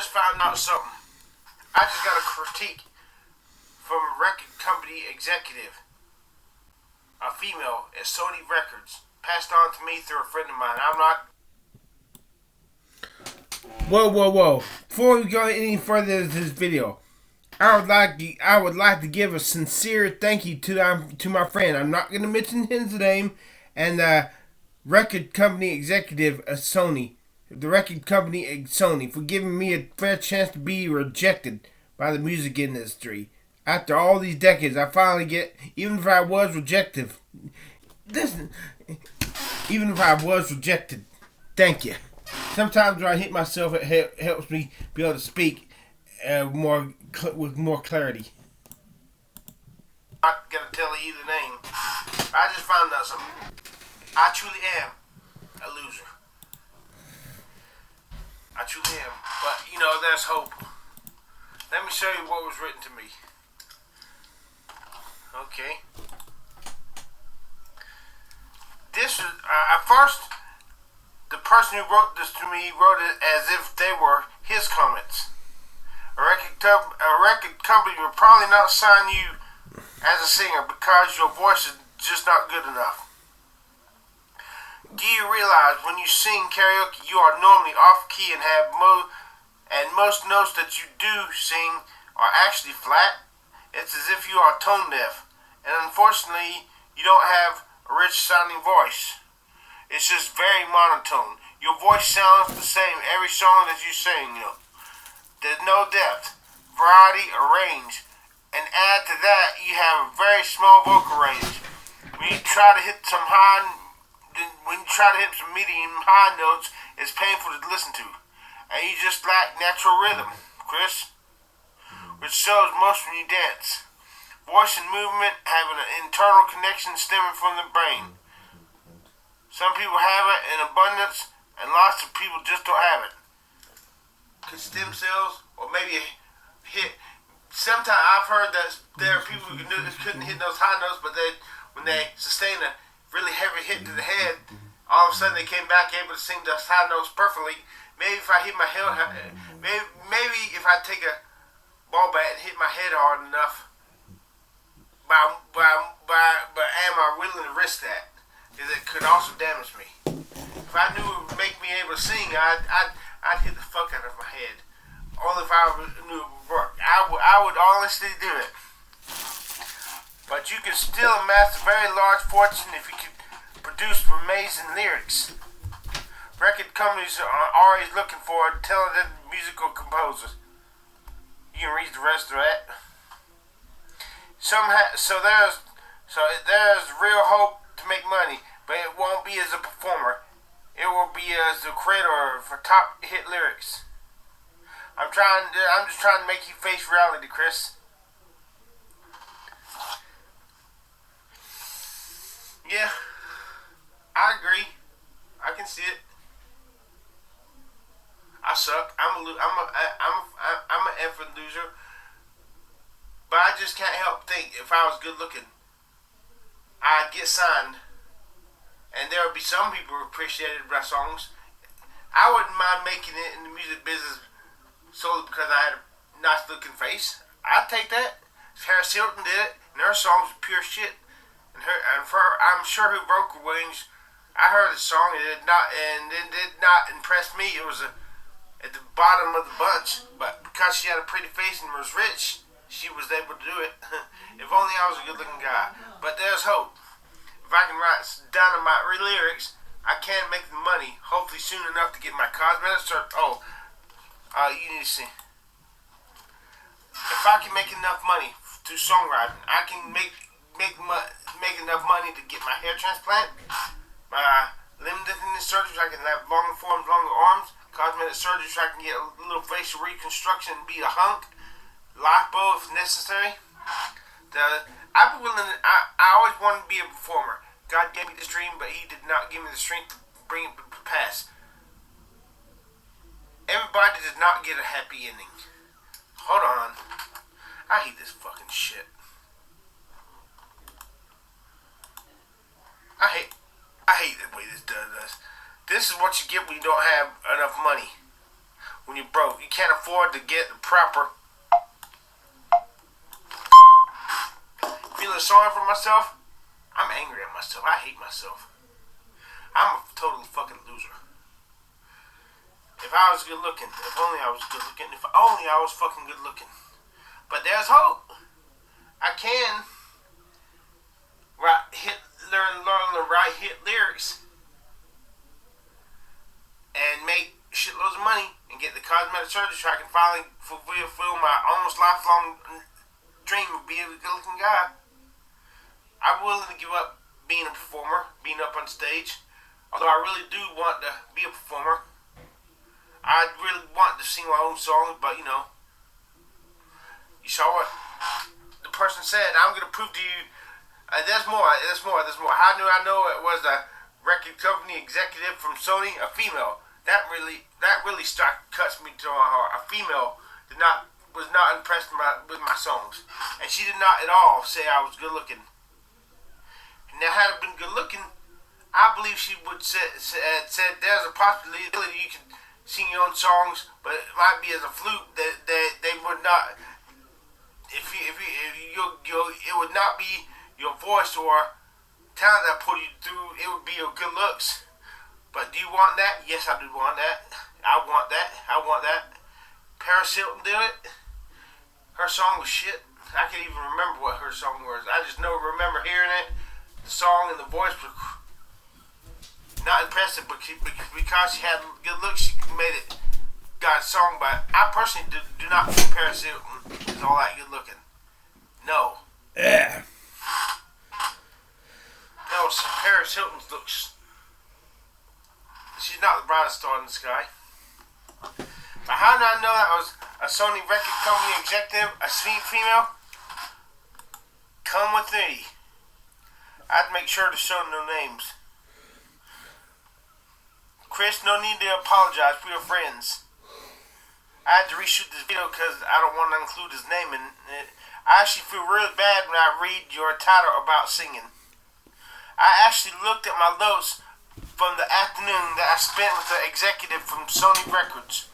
just found out something. I just got a critique from a record company executive, a female at Sony Records, passed on to me through a friend of mine. I'm not. Whoa. Before we go any further into this video, I would like to give a sincere thank you to my friend. I'm not going to mention his name, and the record company executive at Sony. The record company at Sony for giving me a fair chance to be rejected by the music industry. After all these decades, I finally get, even if I was rejected, thank you. Sometimes when I hit myself, it helps me be able to speak with more clarity. I'm not going to tell you the name. I just found out something. I truly am a loser. I truly am. But, there's hope. Let me show you what was written to me. Okay. This is, at first, the person who wrote this to me wrote it as if they were his comments. A record company will probably not sign you as a singer because your voice is just not good enough. Do you realize when you sing karaoke, you are normally off key and have most notes that you do sing are actually flat? It's as if you are tone deaf, and unfortunately, you don't have a rich sounding voice. It's just very monotone. Your voice sounds the same every song that you sing. There's no depth, variety, or range, and add to that, you have a very small vocal range. When you try to hit some medium high notes, it's painful to listen to. And you just lack natural rhythm, Chris, which shows most when you dance. Voice and movement have an internal connection stemming from the brain. Some people have it in abundance, and lots of people just don't have it. Cause stem cells, or maybe hit. Sometimes I've heard that there are people who couldn't hit those high notes, but when they sustain a really heavy hit to the head, all of a sudden they came back able to sing those high notes perfectly. Maybe if I hit my head, maybe if I take a ball bat and hit my head hard enough, but am I willing to risk that? Because it could also damage me. If I knew it would make me able to sing, I'd hit the fuck out of my head. Only if I knew it would work. I would honestly do it. But you can still amass a very large fortune if you can produce amazing lyrics. Record companies are always looking for talented musical composers. You can read the rest of that. So there's real hope to make money, but it won't be as a performer. It will be as the creator for top hit lyrics. I'm just trying to make you face reality, Chris. Yeah, I agree. I can see it. I suck. I'm an effing loser. But I just can't help think if I was good looking, I'd get signed, and there would be some people who appreciated my songs. I wouldn't mind making it in the music business solely because I had a nice looking face. I'd take that. Paris Hilton did it, and her songs were pure shit. I'm sure her vocal range. I heard the song, and it did not impress me. It was at the bottom of the bunch, but because she had a pretty face and was rich, she was able to do it. If only I was a good-looking guy. But there's hope. If I can write dynamite lyrics, I can make the money. Hopefully soon enough to get my cosmetic cert. You need to see. If I can make enough money through songwriting, I can make enough money to get my hair transplant, my limb deafness surgery, so I can have longer forms, longer arms, cosmetic surgery, so I can get a little facial reconstruction and be a hunk, lipo if necessary. I'd be willing. I always wanted to be a performer. God gave me this dream, but He did not give me the strength to bring it to pass. Everybody does not get a happy ending. Hold on. I hate this fucking shit. I hate the way this does. This is what you get when you don't have enough money. When when you're broke. You can't afford to get the proper. Feeling sorry for myself? I'm angry at myself. I hate myself. I'm a total fucking loser. If I was good looking, if only I was good looking, if only I was fucking good looking. But there's hope. I can learn the right hit lyrics and make shitloads of money and get the cosmetic surgery so I can finally fulfill my almost lifelong dream of being a good looking guy. I'm willing to give up being a performer, being up on stage. Although I really do want to be a performer. I really want to sing my own songs, but you know. You saw what the person said. I'm going to prove to you. There's more. How do I know it was a record company executive from Sony? A female. That really cuts me to my heart. A female was not impressed with my songs. And she did not at all say I was good looking. Now, had I been good looking, I believe she would said there's a possibility you can sing your own songs, but it might be as a fluke that they would not. It would not be your voice or talent that put you through. It would be your good looks. But do you want that? Yes, I do want that. I want that. Paris Hilton did it. Her song was shit. I can't even remember what her song was. I just remember hearing it. The song and the voice were not impressive, but because she had good looks, she made it God's song. But I personally do not think Paris Hilton is all that good looking. No. Yeah. No, Paris Hilton's looks. She's not the brightest star in the sky. But how did I know that I was a Sony Record Company executive, a sweet female? Come with me. I'd make sure to show no names. Chris, no need to apologize. We are friends. I had to reshoot this video because I don't want to include his name in it. I actually feel really bad when I read your title about singing. I actually looked at my notes from the afternoon that I spent with the executive from Sony Records.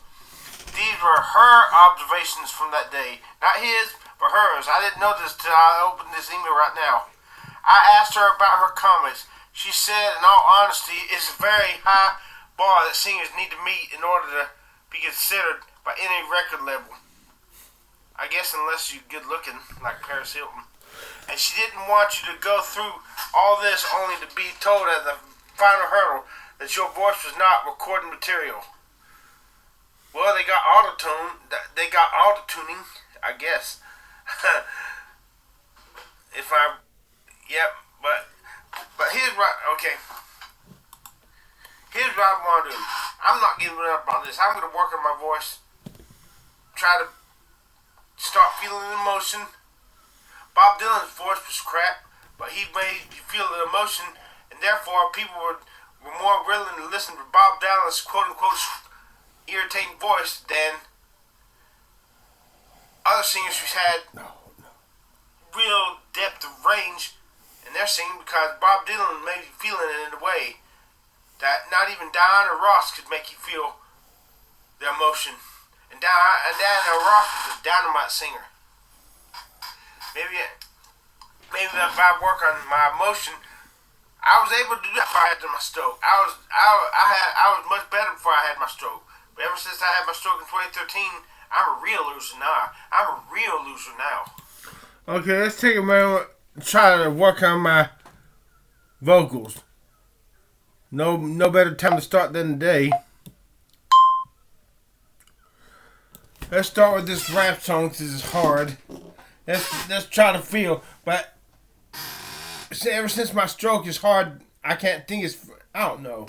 These were her observations from that day. Not his, but hers. I didn't know this till I opened this email right now. I asked her about her comments. She said, in all honesty, it's a very high bar that singers need to meet in order to be considered by any record label. I guess unless you're good looking, like Paris Hilton. And she didn't want you to go through all this only to be told as a final hurdle that your voice was not recording material. Well, they got auto-tune. They got auto-tuning, I guess. Yep, but here's what, okay. Here's what I want to do. I'm not giving up on this. I'm going to work on my voice. Try to start feeling the emotion. Bob Dylan's voice was crap, but he made you feel the emotion, and therefore people were more willing to listen to Bob Dylan's quote-unquote irritating voice than other singers who had real depth of range in their singing, because Bob Dylan made you feel it in a way that not even Diana Ross could make you feel the emotion. And Diana Ross was a dynamite singer. Maybe if I work on my emotion, I was able to do that before I had my stroke. I was much better before I had my stroke. But ever since I had my stroke in 2013, I'm a real loser now. Okay, let's take a moment and try to work on my vocals. No better time to start than today. Let's start with this rap song because it's hard. Let's try to feel. But ever since my stroke is hard, I can't think it's. I don't know.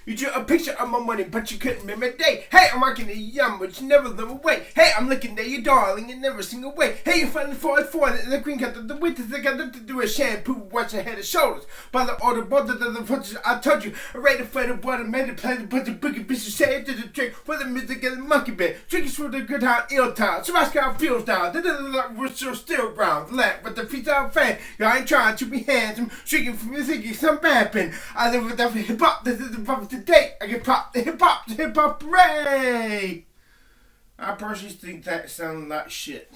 You drew a picture of my money, but you couldn't remember the day. Hey, I'm rocking the yum, but you never live away. Hey, I'm looking at you, darling, and never sing away. Hey, you're finally for the green cut of the winters. I got nothing to do with shampoo, wash your head and shoulders. By the order, brother, the punches I told you. I read the fight of what I made, the plan, but the boogie bitches say to the trick for the music and the monkey bit. Tricky for the good time, ill time. So Laskow feels down. We're still brown. Left with the feet out fan. I ain't trying to be handsome. Shrieking from the thinking some bapping. I live with the hip hop. This is the pop today. I can pop the hip hop, hooray! I personally think that sounded like shit.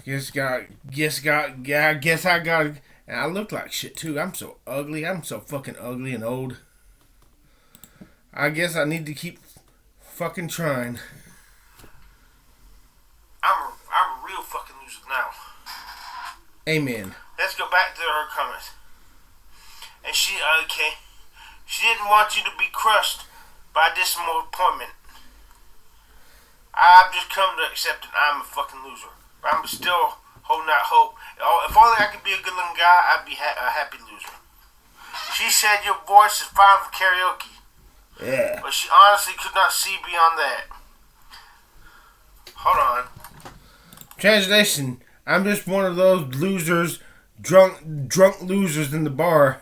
I guess I got, and I look like shit too. I'm so ugly. I'm so fucking ugly and old. I guess I need to keep fucking trying. I'm a real fucking loser now. Amen. Let's go back to her comments. And she didn't want you to be crushed by disappointment. I've just come to accept that I'm a fucking loser. I'm still holding out hope. If only I could be a good looking guy, I'd be a happy loser. She said your voice is fine for karaoke. Yeah. But she honestly could not see beyond that. Hold on. Translation, I'm just one of those losers, drunk losers in the bar.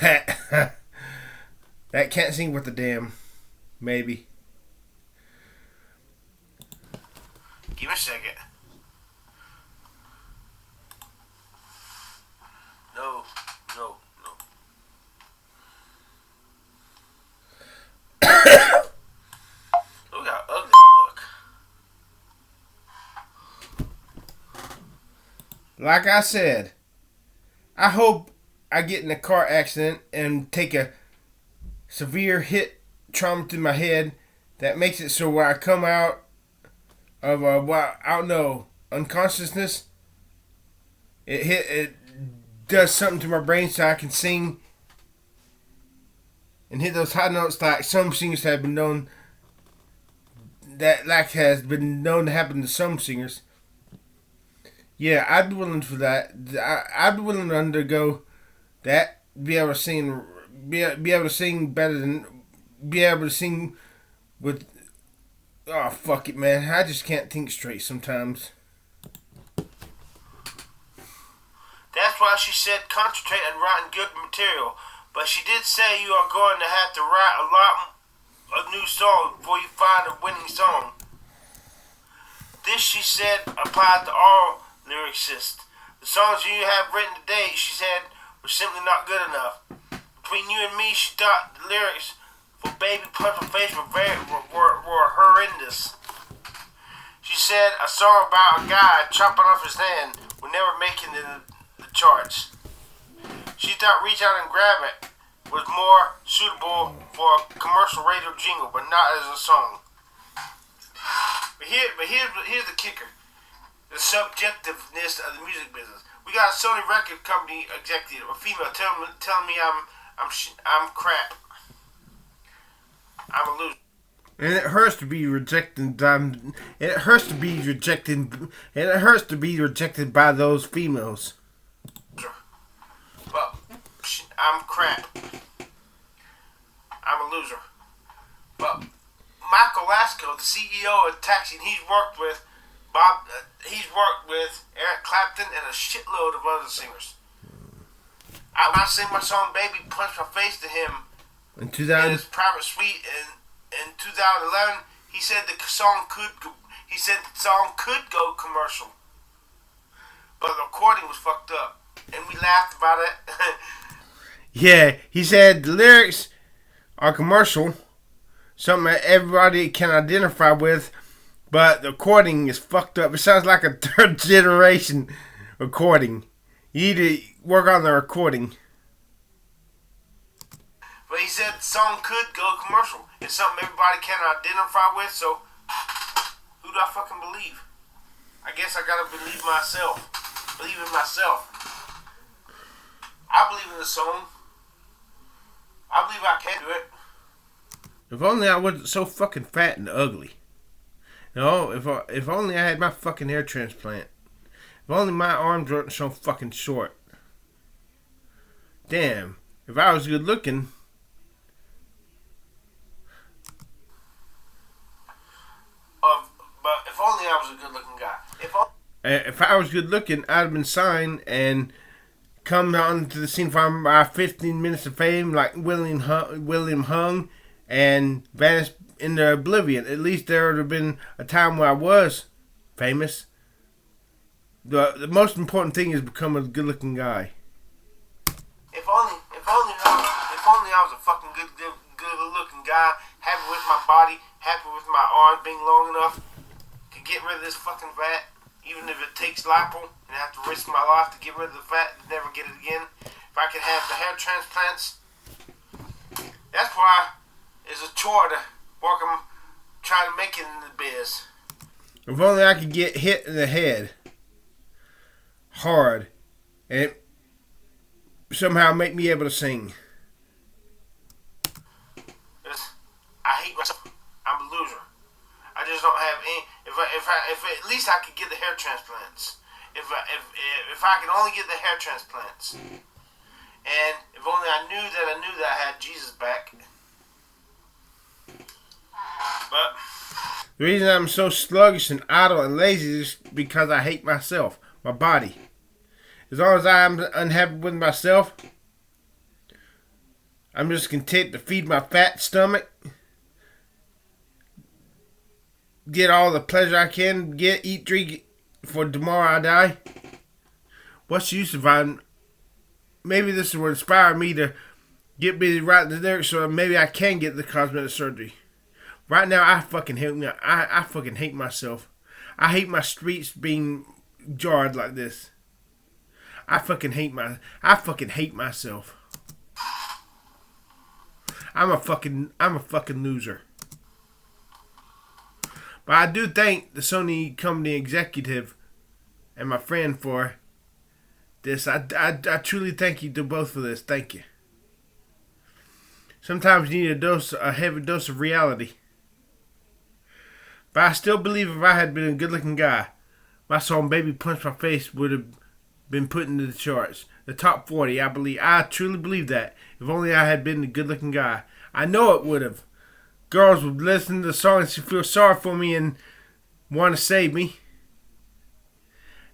That can't sing with a damn. Maybe. Give me a second. No. Look how ugly I look. Like I said, I hope I get in a car accident and take a severe hit trauma to my head that makes it so where I come out of unconsciousness. It does something to my brain so I can sing and hit those high notes like some singers have been known has been known to happen to some singers. Yeah, I'd be willing for that. I'd be willing to undergo that. Be able to sing better than be able to sing with. Oh fuck it, man! I just can't think straight sometimes. That's why she said concentrate on writing good material. But she did say you are going to have to write a lot of new songs before you find a winning song. This, she said, applied to all lyricists. The songs you have written today, she said, were simply not good enough. Between you and me, she thought the lyrics for Baby Punch My Face were horrendous. She said a song about a guy chopping off his hand would never make it in the charts. She thought Reach Out and Grab It was more suitable for a commercial radio jingle, but not as a song. But here's the kicker. The subjectiveness of the music business. We got a Sony Records company executive, a female, telling me I'm crap. I'm a loser. And it hurts to be rejected. It hurts to be rejected. And it hurts to be rejected by those females. Well, I'm crap. I'm a loser. But Michael Laskow, the CEO of Thanx, he's worked with Eric Clapton and a shitload of other singers. I sang my song "Baby Punch My Face" to him in his private suite in 2011. He said the song could go commercial, but the recording was fucked up, and we laughed about it. Yeah, he said the lyrics are commercial, something that everybody can identify with, but the recording is fucked up. It sounds like a third generation recording. You need to work on the recording. But he said the song could go commercial. It's something everybody can identify with, so who do I fucking believe? I guess I gotta believe myself. Believe in myself. I believe in the song. I believe I can do it. If only I wasn't so fucking fat and ugly. No, if only I had my fucking hair transplant. If only my arms weren't so fucking short. damn, if I was good looking, but if only I was a good looking guy. If I was good looking, I'd have been signed and come onto the scene for my 15 minutes of fame like William Hung and vanished into oblivion. At least there would have been a time where I was famous. The most important thing is become a good looking guy. If only I was a fucking good looking guy, happy with my body, happy with my arms being long enough to get rid of this fucking fat, even if it takes lipo and I have to risk my life to get rid of the fat and never get it again. If I could have the hair transplants, that's why it's a chore to work on trying to make it in the biz. If only I could get hit in the head hard and it somehow make me able to sing. I hate myself. I'm a loser. I just don't have any. If at least I could get the hair transplants. If I could only get the hair transplants, and if only I knew that I had Jesus back. But the reason I'm so sluggish and idle and lazy is because I hate myself, my body. As long as I'm unhappy with myself, I'm just content to feed my fat stomach, get all the pleasure I can, eat, drink for tomorrow I die. What's the use if maybe this will inspire me to get busy writing the lyrics so maybe I can get the cosmetic surgery. Right now, I fucking hate me. I fucking hate myself. I hate my streets being jarred like this. I fucking hate myself. I'm a fucking loser. But I do thank the Sony company executive and my friend for this. I truly thank you to both for this. Thank you. Sometimes you need a heavy dose of reality. But I still believe if I had been a good-looking guy, my song "Baby Punch My Face" would have been put into the charts, the top 40. I truly believe that. If only I had been a good-looking guy, I know it would have. Girls would listen to the song and feel sorry for me and want to save me.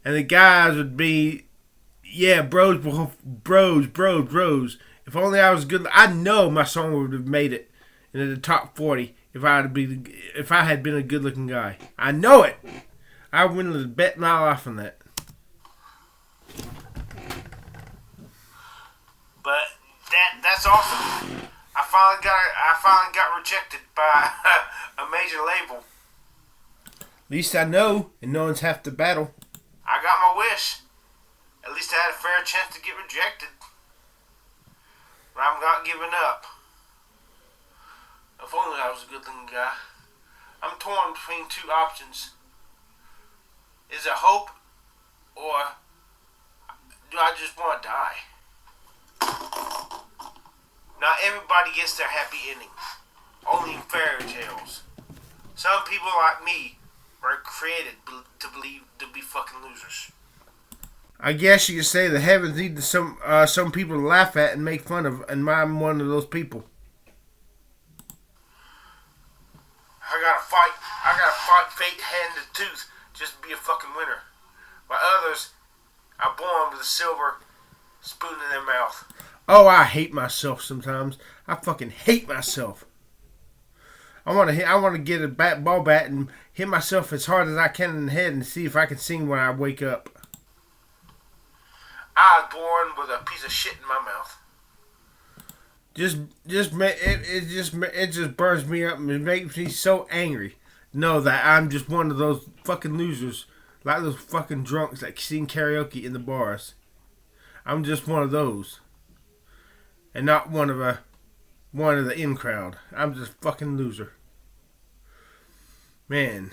And the guys would be, yeah, bros. If only I was good, I know my song would have made it into the top 40 if I had been a good-looking guy. I know it. I wouldn't have bet my life on that. But that's awesome. I finally got rejected by a major label. At least I know, and no one's half the battle. I got my wish. At least I had a fair chance to get rejected. But I'm not giving up. If only I was a good-looking guy. I'm torn between two options. Is it hope, or do I just want to die? Not everybody gets their happy ending. Only in fairy tales. Some people like me were created to be fucking losers. I guess you could say the heavens need some people to laugh at and make fun of, and I'm one of those people. I gotta fight fate hand to tooth just to be a fucking winner. While others are born with a silver spoon in their mouth. Oh, I hate myself sometimes. I fucking hate myself. I want to get a ball bat and hit myself as hard as I can in the head and see if I can sing when I wake up. I was born with a piece of shit in my mouth. It just burns me up and it makes me so angry. Know that I'm just one of those fucking losers, like those fucking drunks that sing karaoke in the bars. I'm just one of those, and not one of the in crowd. I'm just a fucking loser. Man.